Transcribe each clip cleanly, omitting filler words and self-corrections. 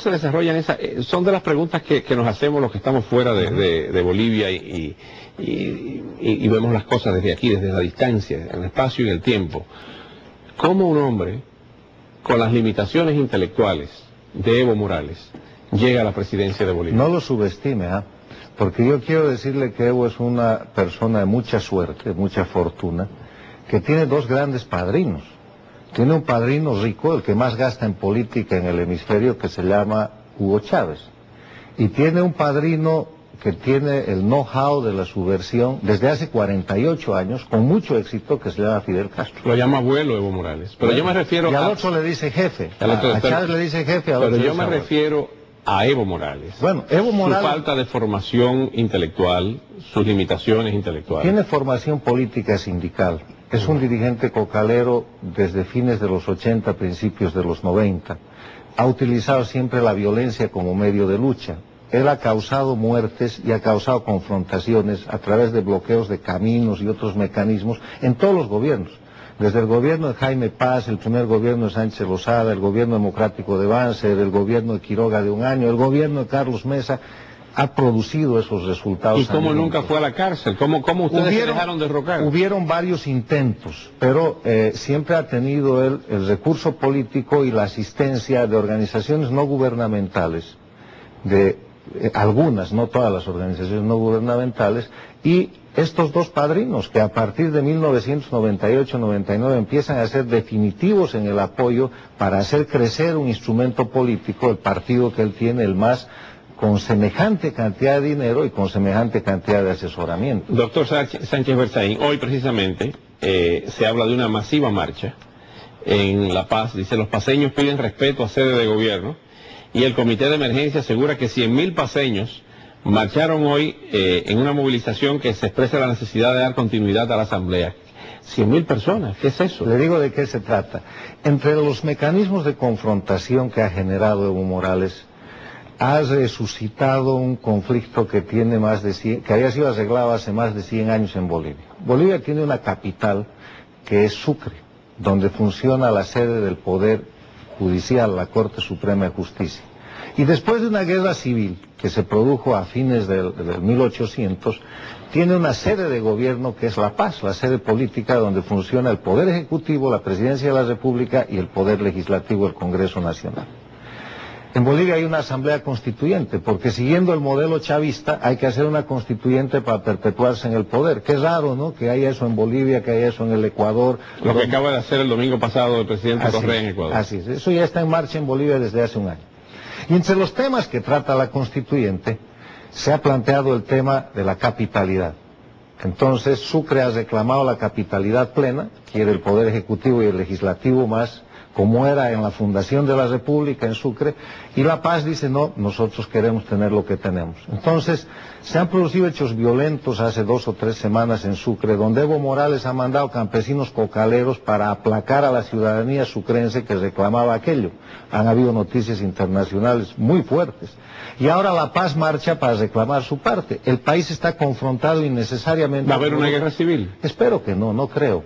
se desarrollan esas, son de las preguntas que nos hacemos los que estamos fuera de Bolivia y vemos las cosas desde aquí, desde la distancia, en el espacio y en el tiempo. ¿Cómo un hombre con las limitaciones intelectuales de Evo Morales llega a la presidencia de Bolivia? No lo subestime, porque yo quiero decirle que Evo es una persona de mucha suerte, de mucha fortuna, que tiene dos grandes padrinos. Tiene un padrino rico, el que más gasta en política en el hemisferio, que se llama Hugo Chávez. Y tiene un padrino que tiene el know-how de la subversión desde hace 48 años, con mucho éxito, que se llama Fidel Castro. Lo llama abuelo Evo Morales. Pero yo me refiero y al otro le dice jefe. A Chávez le dice jefe, al otro pero yo me refiero a Evo Morales. Bueno, Evo Morales... Su falta de formación intelectual, sus limitaciones intelectuales. Tiene formación política sindical. Es un dirigente cocalero desde fines de los 80, principios de los 90. Ha utilizado siempre la violencia como medio de lucha. Él ha causado muertes y ha causado confrontaciones a través de bloqueos de caminos y otros mecanismos en todos los gobiernos. Desde el gobierno de Jaime Paz, el primer gobierno de Sánchez Lozada, el gobierno democrático de Banzer, el gobierno de Quiroga de un año, el gobierno de Carlos Mesa, ha producido esos resultados. ¿Y cómo nunca fue a la cárcel? ¿Cómo ustedes se dejaron derrocar? Hubieron varios intentos, pero siempre ha tenido él el recurso político y la asistencia de organizaciones no gubernamentales, de algunas, no todas las organizaciones no gubernamentales, y estos dos padrinos que a partir de 1998-99 empiezan a ser definitivos en el apoyo para hacer crecer un instrumento político, el partido que él tiene, el MAS, con semejante cantidad de dinero y con semejante cantidad de asesoramiento. Doctor Sánchez Berzaín, hoy precisamente se habla de una masiva marcha en La Paz. Dice, los paceños piden respeto a sede de gobierno y el comité de emergencia asegura que 100.000 paceños marcharon hoy en una movilización que se expresa la necesidad de dar continuidad a la asamblea. 100.000 personas, ¿qué es eso? Le digo de qué se trata. Entre los mecanismos de confrontación que ha generado Evo Morales, ha resucitado un conflicto que tiene más de 100, que había sido arreglado hace más de 100 años en Bolivia. Bolivia tiene una capital que es Sucre, donde funciona la sede del Poder Judicial, la Corte Suprema de Justicia. Y después de una guerra civil que se produjo a fines del 1800, tiene una sede de gobierno que es La Paz, la sede política donde funciona el Poder Ejecutivo, la Presidencia de la República y el Poder Legislativo, el Congreso Nacional. En Bolivia hay una asamblea constituyente, porque siguiendo el modelo chavista hay que hacer una constituyente para perpetuarse en el poder. Qué raro, ¿no?, que haya eso en Bolivia, que haya eso en el Ecuador. Lo que acaba de hacer el domingo pasado el presidente Correa en Ecuador. Así es, eso ya está en marcha en Bolivia desde hace un año. Y entre los temas que trata la constituyente, se ha planteado el tema de la capitalidad. Entonces, Sucre ha reclamado la capitalidad plena, quiere el Poder Ejecutivo y el Legislativo más, como era en la fundación de la República en Sucre, y La Paz dice, no, nosotros queremos tener lo que tenemos. Entonces, se han producido hechos violentos hace 2 o 3 semanas en Sucre, donde Evo Morales ha mandado campesinos cocaleros para aplacar a la ciudadanía sucrense que reclamaba aquello. Han habido noticias internacionales muy fuertes. Y ahora La Paz marcha para reclamar su parte. El país está confrontado innecesariamente. ¿Va a haber una guerra civil? Espero que no, no creo.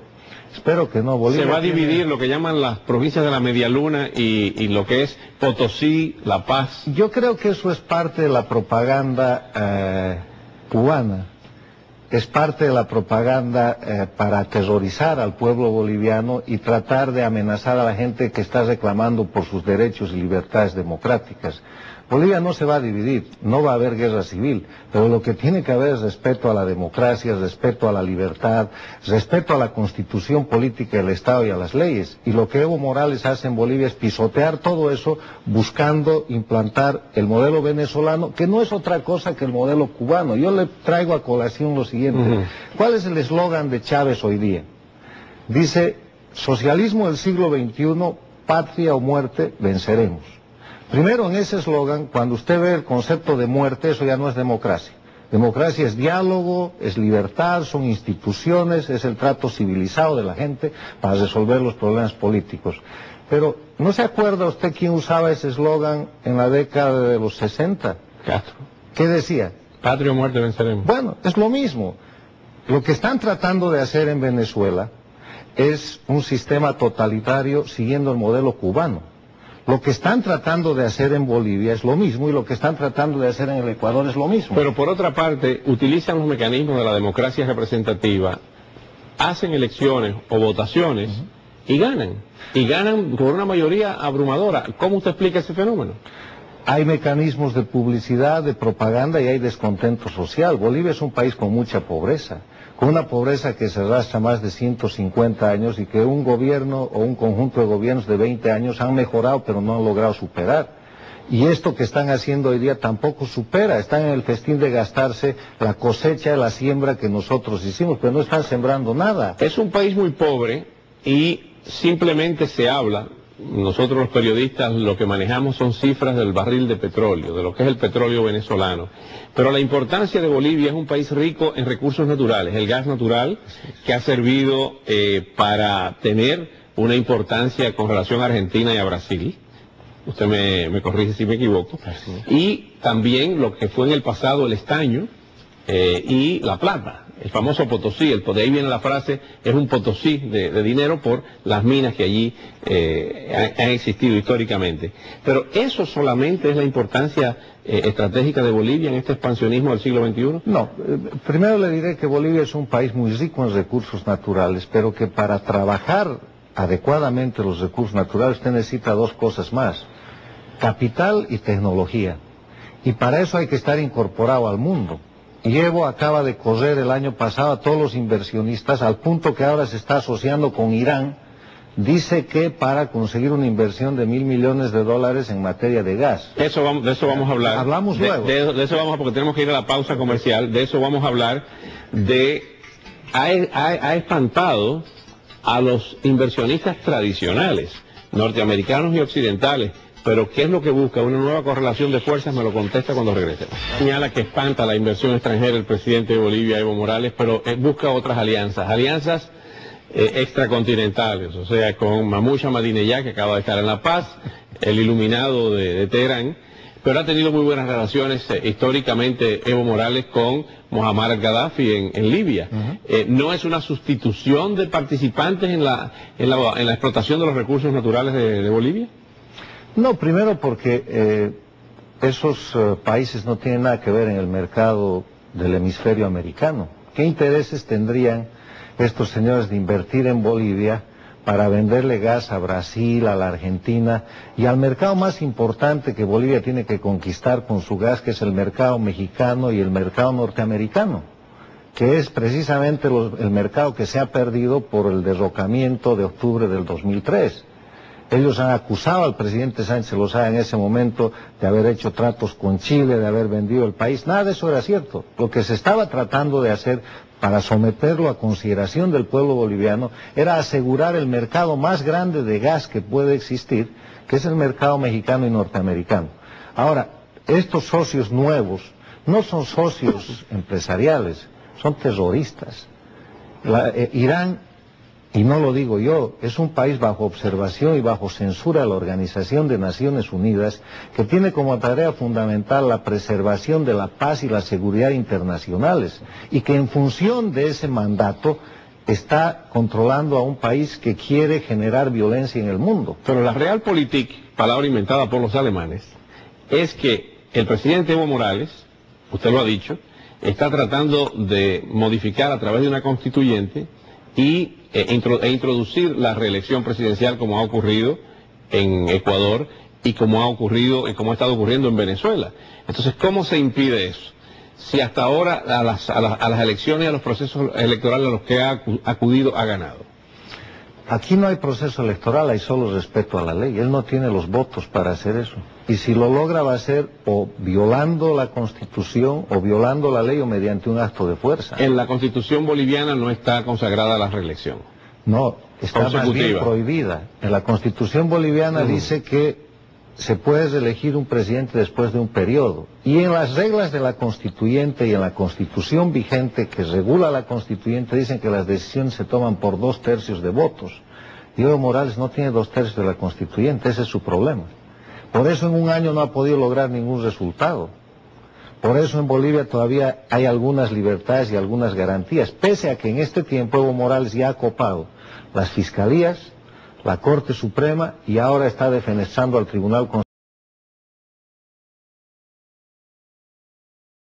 Espero que no. Bolivia se va a dividir lo que llaman las provincias de la Media Luna y lo que es Potosí, La Paz. Yo creo que eso es parte de la propaganda cubana. Es parte de la propaganda para aterrorizar al pueblo boliviano y tratar de amenazar a la gente que está reclamando por sus derechos y libertades democráticas. Bolivia no se va a dividir, no va a haber guerra civil, pero lo que tiene que haber es respeto a la democracia, respeto a la libertad, respeto a la constitución política del Estado y a las leyes. Y lo que Evo Morales hace en Bolivia es pisotear todo eso buscando implantar el modelo venezolano, que no es otra cosa que el modelo cubano. Yo le traigo a colación lo siguiente. ¿Cuál es el eslogan de Chávez hoy día? Dice, socialismo del siglo XXI, patria o muerte, venceremos. Primero, en ese eslogan, cuando usted ve el concepto de muerte, eso ya no es democracia. Democracia es diálogo, es libertad, son instituciones, es el trato civilizado de la gente para resolver los problemas políticos. Pero, ¿no se acuerda usted quién usaba ese eslogan en la década de los 60? Castro. ¿Qué decía? Patria o muerte, venceremos. Bueno, es lo mismo. Lo que están tratando de hacer en Venezuela es un sistema totalitario siguiendo el modelo cubano. Lo que están tratando de hacer en Bolivia es lo mismo y lo que están tratando de hacer en el Ecuador es lo mismo. Pero por otra parte, utilizan los mecanismos de la democracia representativa, hacen elecciones o votaciones y ganan por una mayoría abrumadora. ¿Cómo usted explica ese fenómeno? Hay mecanismos de publicidad, de propaganda y hay descontento social. Bolivia es un país con mucha pobreza, con una pobreza que se arrastra más de 150 años y que un gobierno o un conjunto de gobiernos de 20 años han mejorado pero no han logrado superar. Y esto que están haciendo hoy día tampoco supera, están en el festín de gastarse la cosecha de la siembra que nosotros hicimos, pero no están sembrando nada. Es un país muy pobre y simplemente se habla. Nosotros los periodistas lo que manejamos son cifras del barril de petróleo, de lo que es el petróleo venezolano. Pero la importancia de Bolivia es un país rico en recursos naturales, el gas natural, que ha servido para tener una importancia con relación a Argentina y a Brasil. Usted me corrige si me equivoco. Y también lo que fue en el pasado el estaño y la plata. El famoso Potosí, de ahí viene la frase, es un Potosí de dinero por las minas que allí han existido históricamente. Pero ¿eso solamente es la importancia estratégica de Bolivia en este expansionismo del siglo XXI? No, primero le diré que Bolivia es un país muy rico en recursos naturales, pero que para trabajar adecuadamente los recursos naturales usted necesita dos cosas más: capital y tecnología. Y para eso hay que estar incorporado al mundo. Y Evo acaba de correr el año pasado a todos los inversionistas, al punto que ahora se está asociando con Irán. Dice que para conseguir una inversión de $1.000 millones en materia de gas. De eso vamos a hablar. Hablamos luego. De eso vamos, porque tenemos que ir a la pausa comercial. De eso vamos a hablar. Ha espantado a los inversionistas tradicionales, norteamericanos y occidentales. Pero ¿qué es lo que busca? Una nueva correlación de fuerzas, me lo contesta cuando regrese. Señala que espanta la inversión extranjera el presidente de Bolivia, Evo Morales, pero busca otras alianzas extracontinentales, o sea, con Mahmoud Ahmadinejad, que acaba de estar en La Paz, el iluminado de Teherán, pero ha tenido muy buenas relaciones históricamente Evo Morales con Muammar al-Gaddafi en Libia. ¿No es una sustitución de participantes en la explotación de los recursos naturales de Bolivia? No, primero porque esos países no tienen nada que ver en el mercado del hemisferio americano. ¿Qué intereses tendrían estos señores de invertir en Bolivia para venderle gas a Brasil, a la Argentina y al mercado más importante que Bolivia tiene que conquistar con su gas, que es el mercado mexicano y el mercado norteamericano, que es precisamente el mercado que se ha perdido por el derrocamiento de octubre del 2003? Ellos han acusado al presidente Sánchez Lozada en ese momento de haber hecho tratos con Chile, de haber vendido el país. Nada de eso era cierto. Lo que se estaba tratando de hacer para someterlo a consideración del pueblo boliviano era asegurar el mercado más grande de gas que puede existir, que es el mercado mexicano y norteamericano. Ahora, estos socios nuevos no son socios empresariales, son terroristas. Irán, y no lo digo yo, es un país bajo observación y bajo censura de la Organización de Naciones Unidas, que tiene como tarea fundamental la preservación de la paz y la seguridad internacionales, y que en función de ese mandato está controlando a un país que quiere generar violencia en el mundo. Pero la Realpolitik, palabra inventada por los alemanes, es que el presidente Evo Morales, usted lo ha dicho, está tratando de modificar a través de una constituyente e introducir la reelección presidencial, como ha ocurrido en Ecuador y como ha estado ocurriendo en Venezuela. Entonces, ¿cómo se impide eso? Si hasta ahora a las elecciones y a los procesos electorales a los que ha acudido ha ganado. Aquí no hay proceso electoral, hay solo respeto a la ley. Él no tiene los votos para hacer eso. Y si lo logra va a ser o violando la Constitución, o violando la ley, o mediante un acto de fuerza. En la Constitución boliviana no está consagrada la reelección. No, está más bien prohibida. En la Constitución boliviana dice que se puede reelegir un presidente después de un periodo. Y en las reglas de la Constituyente y en la Constitución vigente que regula la Constituyente dicen que las decisiones se toman por 2/3 de votos. Y Evo Morales no tiene 2/3 de la Constituyente, ese es su problema. Por eso en un año no ha podido lograr ningún resultado. Por eso en Bolivia todavía hay algunas libertades y algunas garantías, pese a que en este tiempo Evo Morales ya ha copado las fiscalías, la Corte Suprema y ahora está defenestrando al Tribunal Constitucional.